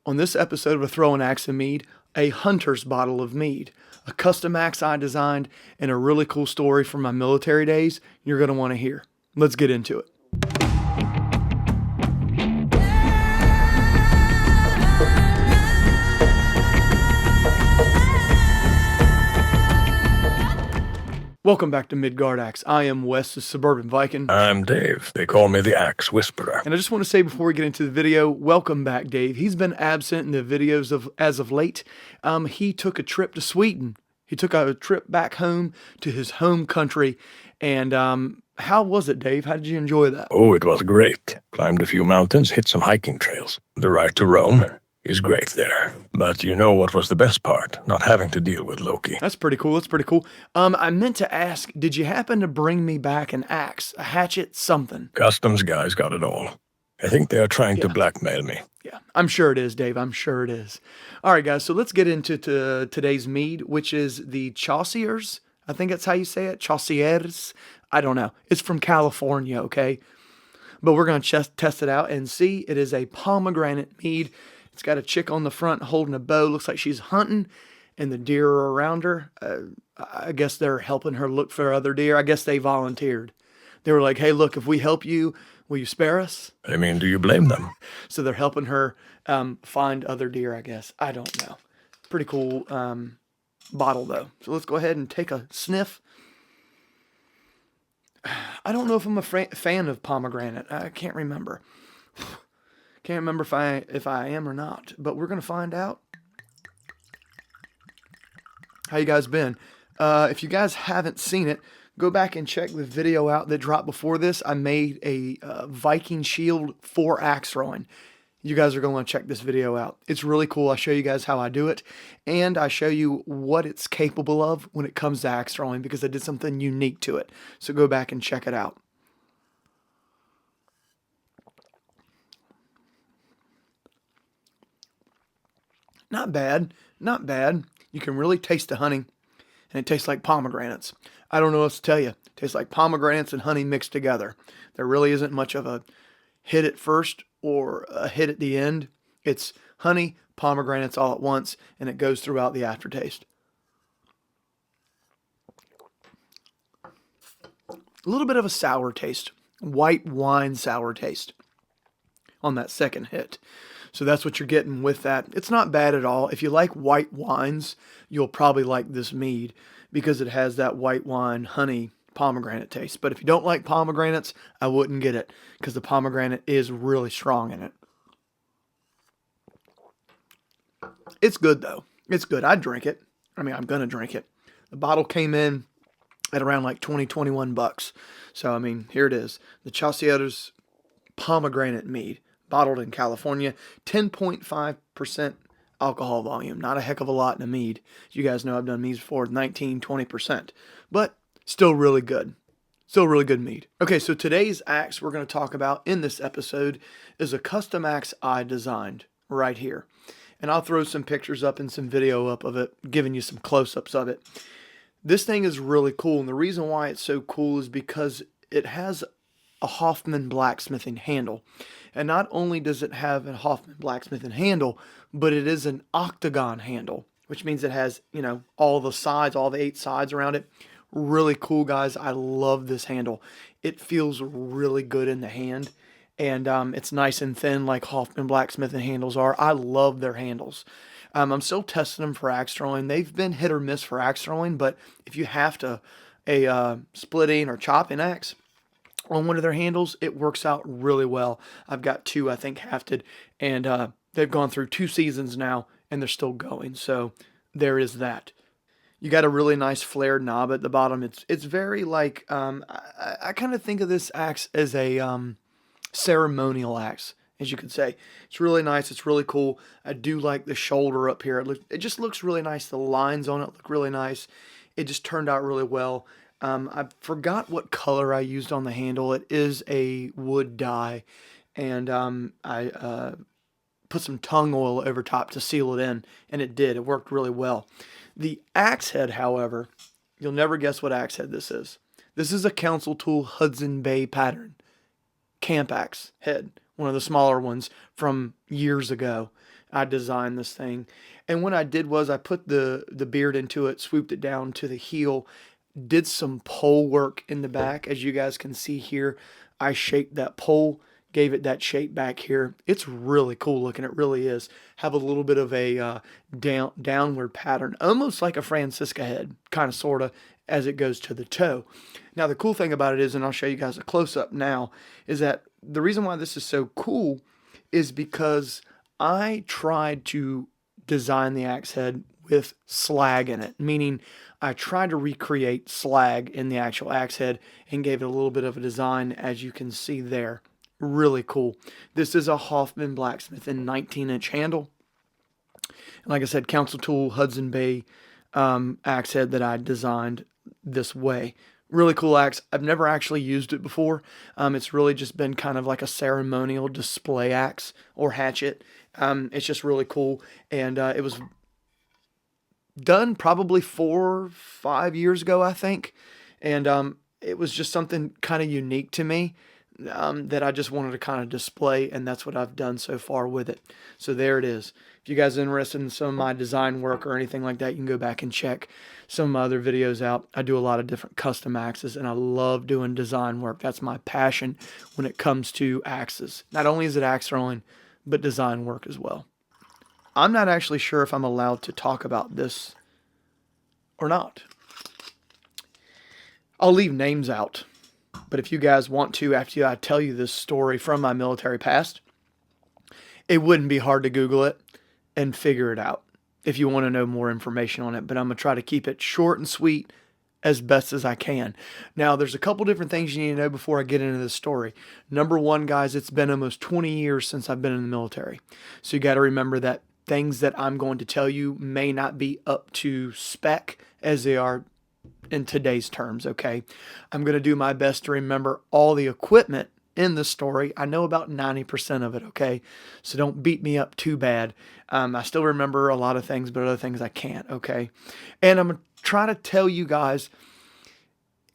On this episode of A Throwing Axe and Mead, a hunter's bottle of mead, a custom axe I designed, and a really cool story from my military days you're going to want to hear. Let's get into it. Welcome back to Midgard Axe. I am Wes, the Suburban Viking. I'm Dave. They call me the Axe Whisperer. And I just want to say before we get into the video, welcome back, Dave. He's been absent in the videos as of late. He took a trip to Sweden. He took a trip back home to his home country. And how was it, Dave? How did you enjoy that? Oh, it was great. Climbed a few mountains, hit some hiking trails. The ride to Rome is great there. But you know what was the best part? Not having to deal with Loki. That's pretty cool. That's pretty cool. I meant to ask, did you happen to bring me back an axe, a hatchet, something? Customs guys got it all. I think they are trying to blackmail me. Yeah, I'm sure it is, Dave. I'm sure it is. All right, guys, so let's get into today's mead, which is the Chauciers. I think that's how you say it, Chauciers. I don't know. It's from California, okay? But we're going to test it out and see. It is a pomegranate mead. It's got a chick on the front holding a bow. Looks like she's hunting, and the deer are around her. I guess they're helping her look for other deer. I guess they volunteered. They were like, hey, look, if we help you, will you spare us? I mean, do you blame them? So they're helping her find other deer, I guess. I don't know. Pretty cool bottle, though. So let's go ahead and take a sniff. I don't know if I'm a fan of pomegranate. I can't remember. Can't remember if I am or not, but we're gonna find out. How you guys been? If you guys haven't seen it, go back and check the video out that dropped before this. I made a Viking shield for axe throwing. You guys are going to want to check this video out. It's really cool. I show you guys how I do it, and I show you what it's capable of when it comes to axe throwing because I did something unique to it. So go back and check it out. Not bad, not bad. You can really taste the honey, and it tastes like pomegranates. I don't know what to tell you. It tastes like pomegranates and honey mixed together. There really isn't much of a hit at first or a hit at the end. It's honey, pomegranates all at once, and it goes throughout the aftertaste. A little bit of a sour taste, white wine sour taste on that second hit. So that's what you're getting with that. It's not bad at all. If you like white wines, you'll probably like this mead because it has that white wine, honey, pomegranate taste. But if you don't like pomegranates, I wouldn't get it because the pomegranate is really strong in it. It's good, though. It's good. I'd drink it. I mean, I'm going to drink it. The bottle came in at around like 20, 21 bucks. So, I mean, here it is. The Chauciers pomegranate mead. Bottled in California, 10.5% alcohol volume. Not a heck of a lot in a mead. You guys know I've done meads before, 19, 20%. But still really good. Still really good mead. Okay, so today's axe we're going to talk about in this episode is a custom axe I designed right here. And I'll throw some pictures up and some video up of it, giving you some close-ups of it. This thing is really cool, and the reason why it's so cool is because it has a Hoffman blacksmithing handle. And not only does it have a Hoffman blacksmithing handle, but it is an octagon handle, which means it has, you know, all the sides, all the 8 sides around it. Really cool, guys. I love this handle. It feels really good in the hand, and it's nice and thin like Hoffman blacksmithing handles are. I love their handles. I'm still testing them for axe throwing. They've been hit or miss for axe throwing, but if you have to a splitting or chopping axe on one of their handles, it works out really well. I've got 2, I think, hafted, and they've gone through 2 seasons now, and they're still going. So there is that. You got a really nice flared knob at the bottom. It's very like, I kind of think of this axe as a ceremonial axe, as you could say. It's really nice. It's really cool. I do like the shoulder up here. It just looks really nice. The lines on it look really nice. It just turned out really well. I forgot what color I used on the handle. It is a wood dye, and I put some tung oil over top to seal it in, and it did. It worked really well. The axe head, however, you'll never guess what axe head this is. This is a Council Tool Hudson Bay pattern camp axe head, one of the smaller ones from years ago. I designed this thing. And what I did was I put the beard into it, swooped it down to the heel, did some pole work in the back. As you guys can see here, I shaped that pole, gave it that shape back here. It's really cool looking. It really is. Have a little bit of a downward pattern, almost like a Francisca head, kind of, sort of, as it goes to the toe. Now, the cool thing about it is, and I'll show you guys a close-up now, is that the reason why this is so cool is because I tried to design the axe head with slag in it, meaning I tried to recreate slag in the actual axe head and gave it a little bit of a design, as you can see there. Really cool. This is a Hoffman blacksmithing 19-inch handle. And like I said, Council Tool Hudson Bay axe head that I designed this way. Really cool axe. I've never actually used it before. It's really just been kind of like a ceremonial display axe or hatchet. It's just really cool. And it was done probably 4 or 5 years ago, I think. And it was just something kind of unique to me that I just wanted to kind of display. And that's what I've done so far with it. So there it is. If you guys are interested in some of my design work or anything like that, you can go back and check some of my other videos out. I do a lot of different custom axes, and I love doing design work. That's my passion when it comes to axes. Not only is it axe throwing, but design work as well. I'm not actually sure if I'm allowed to talk about this or not. I'll leave names out, but if you guys want to, after I tell you this story from my military past, it wouldn't be hard to Google it and figure it out if you want to know more information on it. But I'm going to try to keep it short and sweet as best as I can. Now, there's a couple different things you need to know before I get into this story. Number one, guys, it's been almost 20 years since I've been in the military. So you got to remember that things that I'm going to tell you may not be up to spec as they are in today's terms, okay? I'm going to do my best to remember all the equipment in the story. I know about 90% of it, okay? So don't beat me up too bad. I still remember a lot of things, but other things I can't, okay? And I'm going to try to tell you guys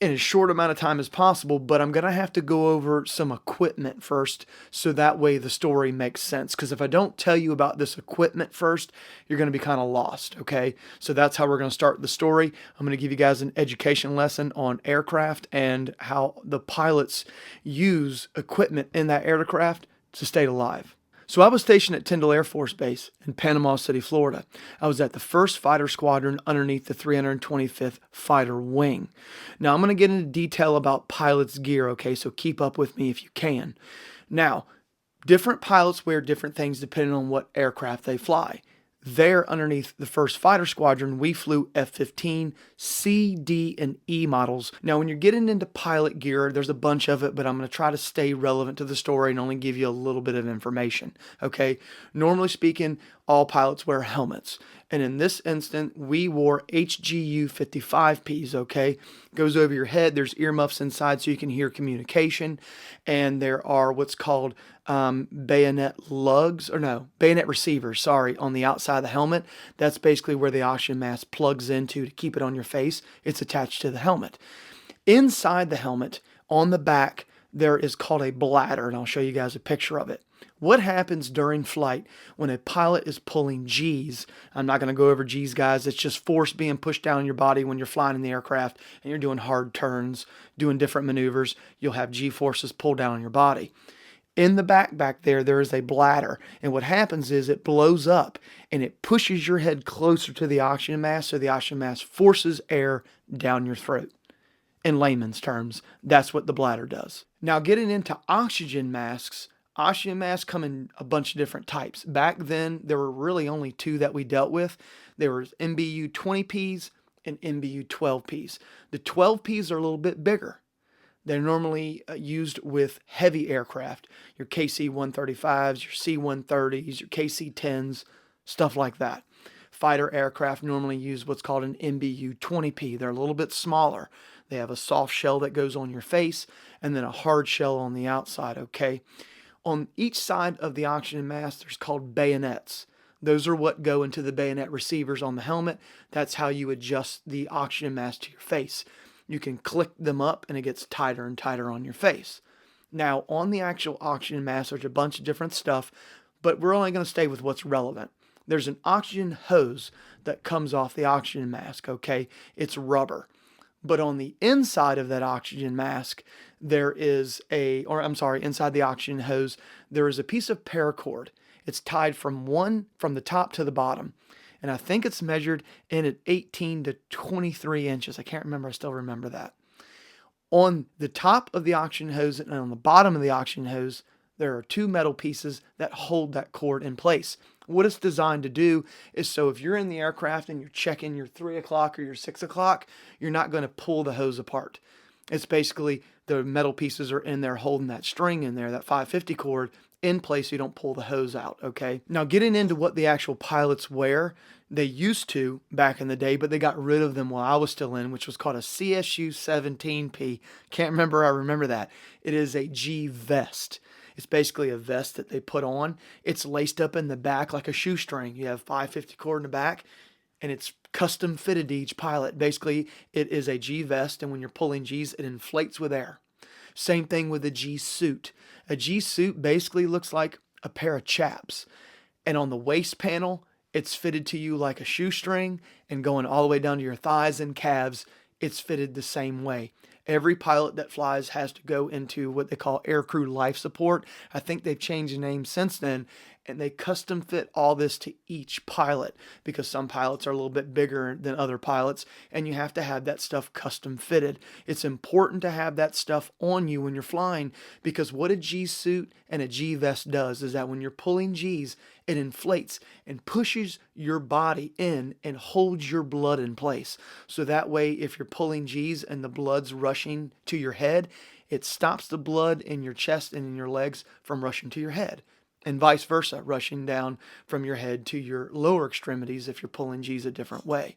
in as short amount of time as possible, but I'm going to have to go over some equipment first so that way the story makes sense. Because if I don't tell you about this equipment first, you're going to be kind of lost, okay? So that's how we're going to start the story. I'm going to give you guys an education lesson on aircraft and how the pilots use equipment in that aircraft to stay alive. So I was stationed at Tyndall Air Force Base in Panama City, Florida. I was at the 1st Fighter Squadron underneath the 325th Fighter Wing. Now, I'm going to get into detail about pilots' gear, okay? So keep up with me if you can. Now, different pilots wear different things depending on what aircraft they fly. There, underneath the 1st Fighter Squadron, we flew F-15, C, D, and E models. Now, when you're getting into pilot gear, there's a bunch of it, but I'm going to try to stay relevant to the story and only give you a little bit of information, okay? Normally speaking, all pilots wear helmets. And in this instant, we wore HGU 55Ps, okay? Goes over your head. There's earmuffs inside so you can hear communication. And there are what's called bayonet receivers, on the outside of the helmet. That's basically where the oxygen mask plugs into to keep it on your face. It's attached to the helmet. Inside the helmet, on the back, there is called a bladder, and I'll show you guys a picture of it. What happens during flight when a pilot is pulling G's? I'm not going to go over G's, guys. It's just force being pushed down in your body when you're flying in the aircraft and you're doing hard turns, doing different maneuvers. You'll have G forces pull down on your body. In the back there is a bladder, and what happens is it blows up and it pushes your head closer to the oxygen mask, so the oxygen mask forces air down your throat. In layman's terms, that's what the bladder does. Now, getting into oxygen masks come in a bunch of different types. Back then, there were really only two that we dealt with. There was MBU 20Ps and MBU 12Ps. The 12Ps are a little bit bigger. They're normally used with heavy aircraft, your KC-135s, your C-130s, your KC-10s, stuff like that. Fighter aircraft normally use what's called an MBU 20P. They're a little bit smaller. They have a soft shell that goes on your face and then a hard shell on the outside, okay? On each side of the oxygen mask, there's called bayonets. Those are what go into the bayonet receivers on the helmet. That's how you adjust the oxygen mask to your face. You can click them up and it gets tighter and tighter on your face. Now, on the actual oxygen mask, there's a bunch of different stuff. but we're only going to stay with what's relevant. There's an oxygen hose that comes off the oxygen mask, okay? It's rubber. But on the inside of that oxygen mask, there is inside the oxygen hose, there is a piece of paracord. It's tied from the top to the bottom. And I think it's measured in at 18 to 23 inches. I can't remember. I still remember that. On the top of the oxygen hose and on the bottom of the oxygen hose, there are two metal pieces that hold that cord in place. What it's designed to do is so if you're in the aircraft and you're checking your 3 o'clock or your 6 o'clock, you're not going to pull the hose apart. It's basically the metal pieces are in there holding that string in there, that 550 cord in place so you don't pull the hose out, okay? Now getting into what the actual pilots wear, they used to back in the day, but they got rid of them while I was still in, which was called a CSU 17P. Can't remember, I remember that. It is a G vest. It's basically a vest that they put on. It's laced up in the back like a shoestring. You have 550 cord in the back, and it's custom fitted to each pilot. Basically, it is a G vest, and when you're pulling Gs, it inflates with air. Same thing with a G suit. A G suit basically looks like a pair of chaps. And on the waist panel, it's fitted to you like a shoestring, and going all the way down to your thighs and calves, it's fitted the same way. Every pilot that flies has to go into what they call aircrew life support. I think they've changed the name since then, and they custom fit all this to each pilot because some pilots are a little bit bigger than other pilots, and you have to have that stuff custom fitted. It's important to have that stuff on you when you're flying because what a G suit and a G vest does is that when you're pulling Gs, it inflates and pushes your body in and holds your blood in place. So that way, if you're pulling Gs and the blood's rushing to your head, it stops the blood in your chest and in your legs from rushing to your head. And vice versa, rushing down from your head to your lower extremities if you're pulling Gs a different way.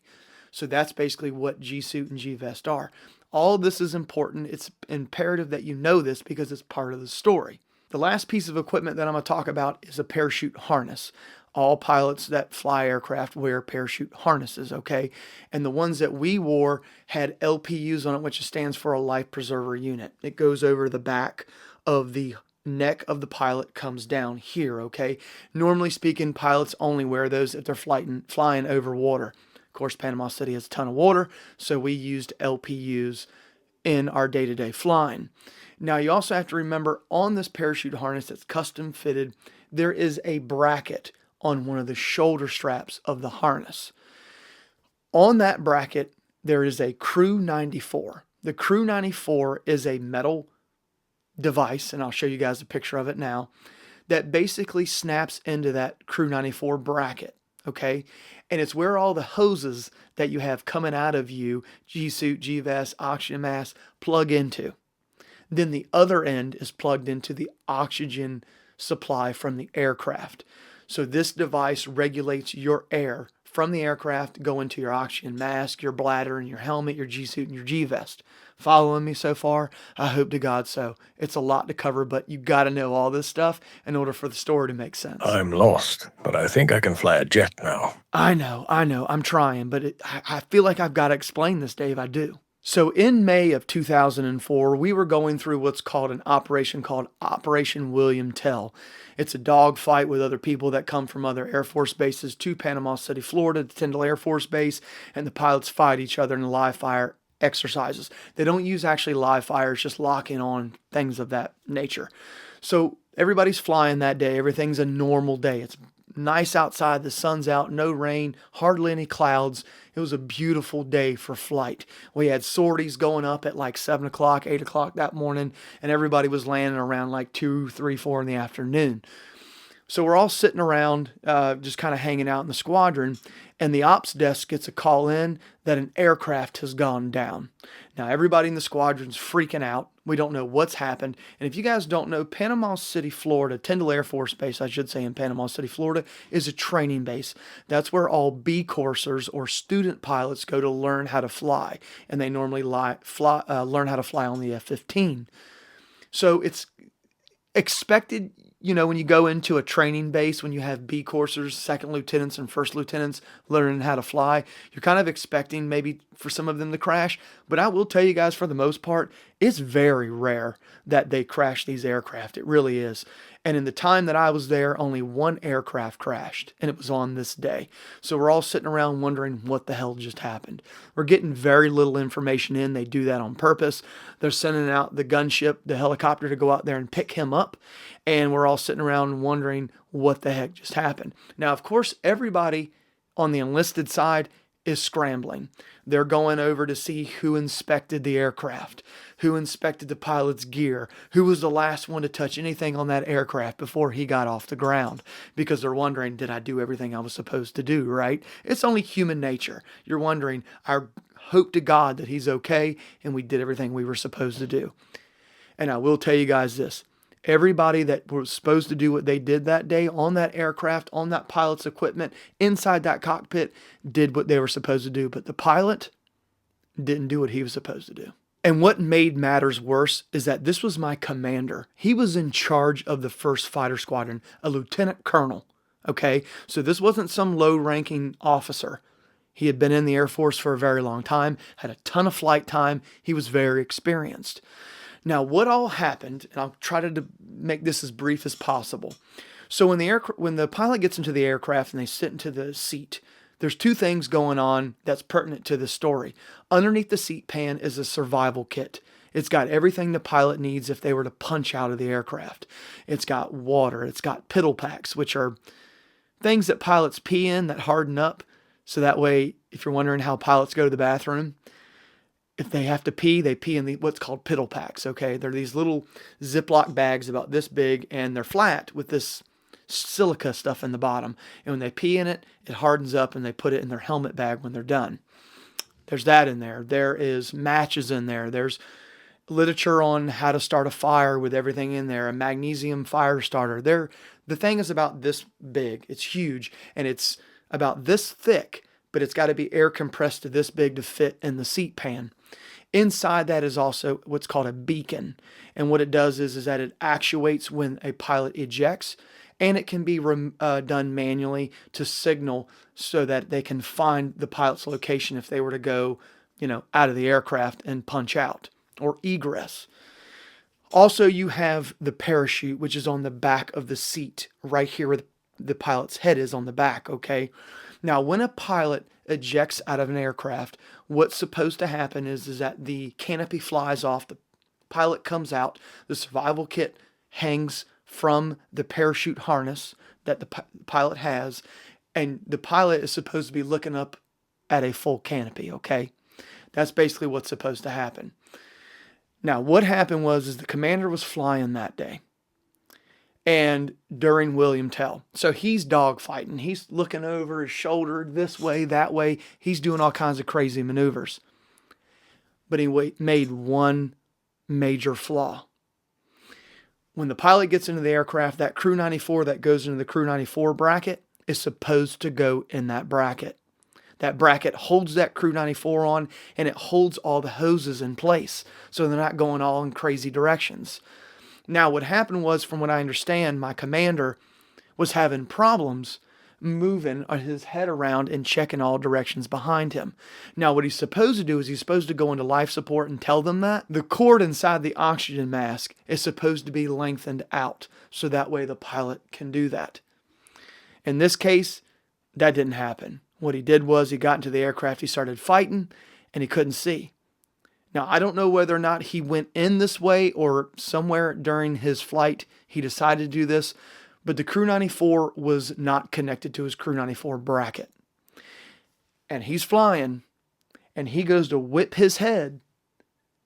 So that's basically what G suit and G vest are. All of this is important. It's imperative that you know this because it's part of the story. The last piece of equipment that I'm going to talk about is a parachute harness. All pilots that fly aircraft wear parachute harnesses, okay? And the ones that we wore had LPUs on it, which stands for a life preserver unit. It goes over the back of the neck of the pilot, comes down here, okay? Normally speaking, pilots only wear those if they're flying over water. Of course, Panama City has a ton of water, so we used LPUs in our day-to-day flying. Now, you also have to remember on this parachute harness that's custom fitted, there is a bracket on one of the shoulder straps of the harness. On that bracket, there is a Crew 94. The Crew 94 is a metal device, and I'll show you guys a picture of it now, that basically snaps into that Crew 94 bracket, okay? And it's where all the hoses that you have coming out of you, G-suit, G-vest, oxygen mask, plug into. Then the other end is plugged into the oxygen supply from the aircraft. So this device regulates your air from the aircraft going to your oxygen mask, your bladder, and your helmet, your G-suit, and your G-vest. Following me so far? I hope to God so. It's a lot to cover, but you got to know all this stuff in order for the story to make sense. I'm lost, but I think I can fly a jet now. I know. I'm trying, but I feel like I've got to explain this, Dave. I do. So in May of 2004, we were going through what's called an operation called Operation William Tell. It's a dogfight with other people that come from other Air Force bases to Panama City, Florida, to Tyndall Air Force Base, and the pilots fight each other in live fire exercises. They don't use actually live fire, it's just locking on things of that nature. So everybody's flying that day. Everything's a normal day. It's nice outside, the sun's out, no rain, hardly any clouds. It was a beautiful day for flight. We had sorties going up at like 7 o'clock, 8 o'clock that morning, and everybody was landing around like 2, 3, 4 in the afternoon. So we're all sitting around, just kind of hanging out in the squadron, and the ops desk gets a call in that an aircraft has gone down. Now, everybody in the squadron's freaking out. We don't know what's happened. And if you guys don't know, Panama City, Florida, Tyndall Air Force Base, I should say in Panama City, Florida, is a training base. That's where all B coursers or student pilots go to learn how to fly. And they normally learn how to fly on the F-15. So it's expected, you know, when you go into a training base, when you have B coursers, second lieutenants and first lieutenants learning how to fly, you're kind of expecting maybe for some of them to crash. But I will tell you guys, for the most part, it's very rare that they crash these aircraft. It really is. And in the time that I was there, only one aircraft crashed, and it was on this day. So we're all sitting around wondering what the hell just happened. We're getting very little information in. They do that on purpose. They're sending out the gunship, the helicopter, to go out there and pick him up. And we're all sitting around wondering what the heck just happened. Now, of course, everybody on the enlisted side is scrambling. They're going over to see who inspected the aircraft, who inspected the pilot's gear, who was the last one to touch anything on that aircraft before he got off the ground, because they're wondering, did I do everything I was supposed to do, right? It's only human nature. You're wondering, I hope to God that he's okay and we did everything we were supposed to do. And I will tell you guys this. Everybody that was supposed to do what they did that day on that aircraft, on that pilot's equipment, inside that cockpit, did what they were supposed to do. But the pilot didn't do what he was supposed to do. And what made matters worse is that this was my commander. He was in charge of the 1st Fighter Squadron, a lieutenant colonel. Okay, so this wasn't some low-ranking officer. He had been in the Air Force for a very long time, had a ton of flight time. He was very experienced. Now, what all happened, and I'll try to make this as brief as possible. So when the pilot gets into the aircraft and they sit into the seat, there's 2 things going on that's pertinent to this story. Underneath the seat pan is a survival kit. It's got everything the pilot needs if they were to punch out of the aircraft. It's got water. It's got piddle packs, which are things that pilots pee in that harden up. So that way, if you're wondering how pilots go to the bathroom, if they have to pee, they pee in what's called piddle packs, okay? They're these little Ziploc bags about this big, and they're flat with this silica stuff in the bottom. And when they pee in it, it hardens up, and they put it in their helmet bag when they're done. There's that in there. There is matches in there. There's literature on how to start a fire with everything in there, a magnesium fire starter. The thing is about this big. It's huge, and it's about this thick, but it's got to be air compressed to this big to fit in the seat pan. Inside that is also what's called a beacon. And what it does is that it actuates when a pilot ejects, and it can be done manually to signal so that they can find the pilot's location if they were to go, out of the aircraft and punch out or egress. Also, you have the parachute, which is on the back of the seat, right here where the pilot's head is on the back, okay? Now, when a pilot ejects out of an aircraft, what's supposed to happen is that the canopy flies off, the pilot comes out, the survival kit hangs from the parachute harness that the pilot has, and the pilot is supposed to be looking up at a full canopy, okay? That's basically what's supposed to happen. Now, what happened was the commander was flying that day, and during William Tell. So he's dogfighting. He's looking over his shoulder this way, that way. He's doing all kinds of crazy maneuvers. But he made one major flaw. When the pilot gets into the aircraft, that Crew 94 that goes into the Crew 94 bracket is supposed to go in that bracket. That bracket holds that Crew 94 on, and it holds all the hoses in place so they're not going all in crazy directions. Now, what happened was, from what I understand, my commander was having problems moving his head around and checking all directions behind him. Now, what he's supposed to do is he's supposed to go into life support and tell them that the cord inside the oxygen mask is supposed to be lengthened out so that way the pilot can do that. In this case, that didn't happen. What he did was he got into the aircraft, he started fighting, and he couldn't see. Now, I don't know whether or not he went in this way or somewhere during his flight he decided to do this, but the Crew 94 was not connected to his Crew 94 bracket. And he's flying, and he goes to whip his head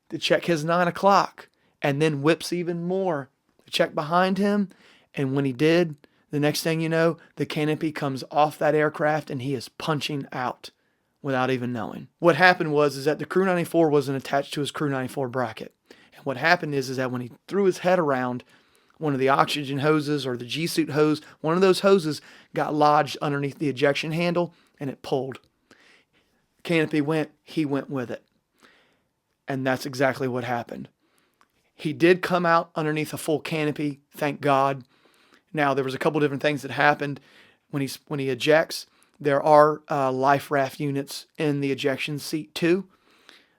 to check his 9 o'clock, and then whips even more to check behind him. And when he did, the next thing you know, the canopy comes off that aircraft, and he is punching out without even knowing. What happened was that the Crew 94 wasn't attached to his Crew 94 bracket. And what happened is that when he threw his head around, one of the oxygen hoses or the G-suit hose, one of those hoses got lodged underneath the ejection handle, and it pulled. Canopy went, he went with it. And that's exactly what happened. He did come out underneath a full canopy, thank God. Now, there was a couple different things that happened when he ejects. There are life raft units in the ejection seat too.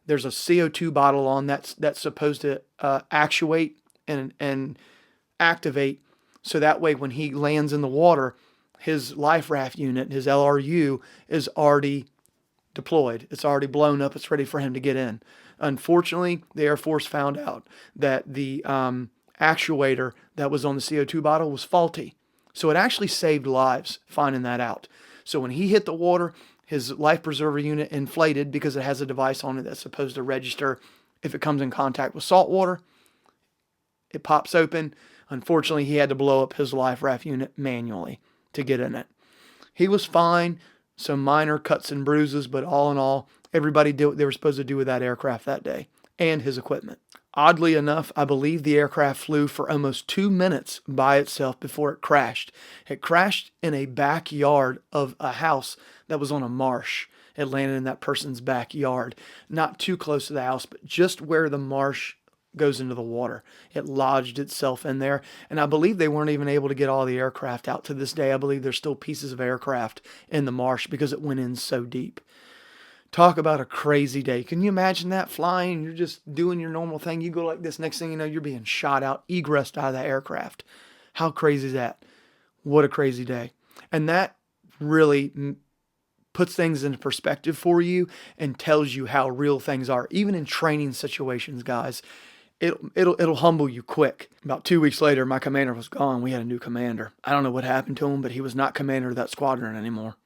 There's a CO2 bottle on that's supposed to actuate and activate So that way, when he lands in the water, his life raft unit, his LRU, is already deployed. It's already blown up. It's ready for him to get in. Unfortunately, the Air Force found out that the actuator that was on the CO2 bottle was faulty. So it actually saved lives finding that out. So when he hit the water, his life preserver unit inflated because it has a device on it that's supposed to register if it comes in contact with salt water. It pops open. Unfortunately, he had to blow up his life raft unit manually to get in it. He was fine, some minor cuts and bruises, but all in all, everybody did what they were supposed to do with that aircraft that day and his equipment. Oddly enough, I believe the aircraft flew for almost 2 minutes by itself before it crashed. It crashed in a backyard of a house that was on a marsh. It landed in that person's backyard, not too close to the house, but just where the marsh goes into the water. It lodged itself in there, and I believe they weren't even able to get all the aircraft out. To this day, I believe there's still pieces of aircraft in the marsh because it went in so deep. Talk about a crazy day. Can you imagine that? Flying, you're just doing your normal thing. You go like this, next thing you know, you're being shot out, egressed out of that aircraft. How crazy is that? What a crazy day. And that really puts things into perspective for you and tells you how real things are. Even in training situations, guys, it'll humble you quick. About 2 weeks later, my commander was gone. We had a new commander. I don't know what happened to him, but he was not commander of that squadron anymore.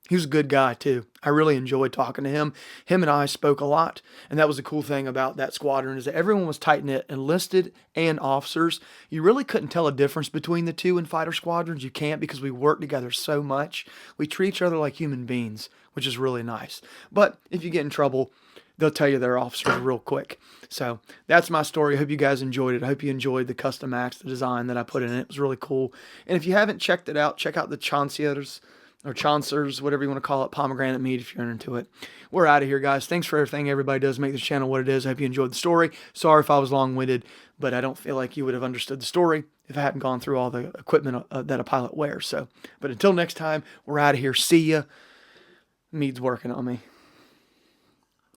He was a good guy, too. I really enjoyed talking to him. Him and I spoke a lot, and that was the cool thing about that squadron is that everyone was tight-knit, enlisted and officers. You really couldn't tell a difference between the two in fighter squadrons. You can't because we work together so much. We treat each other like human beings, which is really nice. But if you get in trouble, they'll tell you they're officers real quick. So that's my story. I hope you guys enjoyed it. I hope you enjoyed the custom axe, the design that I put in it. It was really cool. And if you haven't checked it out, check out the Chauncers, or Chauncers, whatever you want to call it, pomegranate mead if you're into it. We're out of here, guys. Thanks for everything everybody does to make this channel what it is. I hope you enjoyed the story. Sorry if I was long-winded, but I don't feel like you would have understood the story if I hadn't gone through all the equipment that a pilot wears. But until next time, we're out of here. See ya. Mead's working on me.